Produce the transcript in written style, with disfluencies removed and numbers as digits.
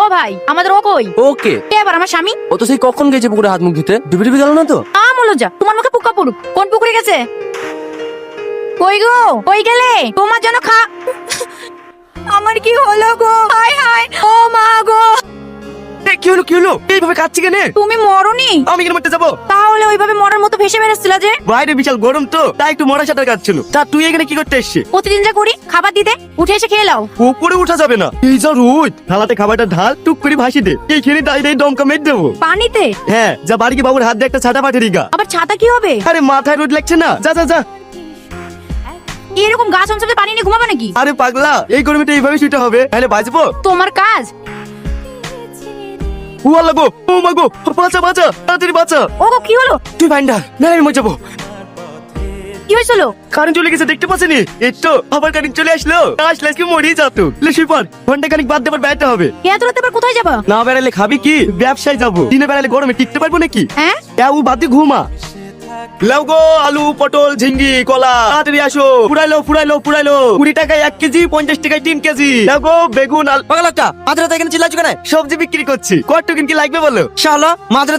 ও ভাই, আমাদের ও কই? ওকে কে আবার আমার স্বামী? ও তো সেই কখন গেছে পুকুরে হাত মুখ ধুতে, ডুবে ডুবে গেল না তো? যা তোমার মুখে পোকা পড়ুক। কোন পুকুরে গেছে? কই গো, কই গেলে? তোমার জন্য আমার কি হলো গো? হায় হায়, ও মা গো। কি হলো কি হলো, এইভাবে কাচ্ছি কেন? তুমি মরনি? আমি কেন মরতে যাবো? তাহলে ওইভাবে মরার মতো ভেসে বেরোচ্ছিল যে? বাইরে বিশাল গরম তো, তাই একটু মরা সাঁতার কাটছিল। তা তুই এখানে কি করতে এসছিস? প্রতিদিন যা করি, খাবার দিতে, উঠে এসে খেয়ে লাও। উপরে উঠা যাবে না, এই যা রোদ। থালাতে খাবারটা ঢাল, টুক করে ভাসি দে। এইখানে দাঁড়িয়ে দাঁড়িয়ে দমকা মেরে দেবো। পানিতে? হ্যাঁ, যা বাড়ি গিয়ে বাবুর হাত দিয়ে একটা ছাতা পাঠিয়ে দিগা। আবার ছাতা কি হবে? আরে মাথায় রোদ লাগছে না, যা যা যা। এরকম গাছ অঞ্চলে পানি নিয়ে ঘুমাবে নাকি? আরে পাগলা, এই গরমে তো এইভাবে শুতে হবে, তাহলে বাঁচবো? তোমার কাজ? ও আল্লাহ গো, ও মা গো, বাঁচা বাঁচা, তাড়াতাড়ি বাঁচা। ও গো, কি হলো? তুই ভাইন্ডার, না আমি মরে যাবো। কি হয়েছিল? কারেন্ট চলে গেছে, দেখতে পাচ্ছিনি? এই তো আবার কারেন্ট চলে আসলো। আসলে আজকে মরেই যেত। লে সুপার, ঘন্টা খানিক বাদ দেবার বেড়াতে হবে। এত রাতে আবার কোথায় যাবা? না বেড়ালে খাবি কি? ব্যবসায় যাবো। দিনে বেড়ালে গরমে টিকতে পারবো নাকি? হ্যাঁ, ও বাদ দিয়ে ঘুমা। লাও গো, আলু পটল ঝিঙ্গি কলা, তাড়াতাড়ি আসো। ফুরাইলো ফুরাইলো ফুরাইলো। 20 টাকায় 1 কেজি, 50 টাকায় 3 কেজি। লাও গো, বেগুন আলু। পাগলাটা মাঝরাতে এখানে চিল্লাচ্ছ কেন? সবজি বিক্রি করছি, কত কি লাগবে বলো? শালা মাঝরাতে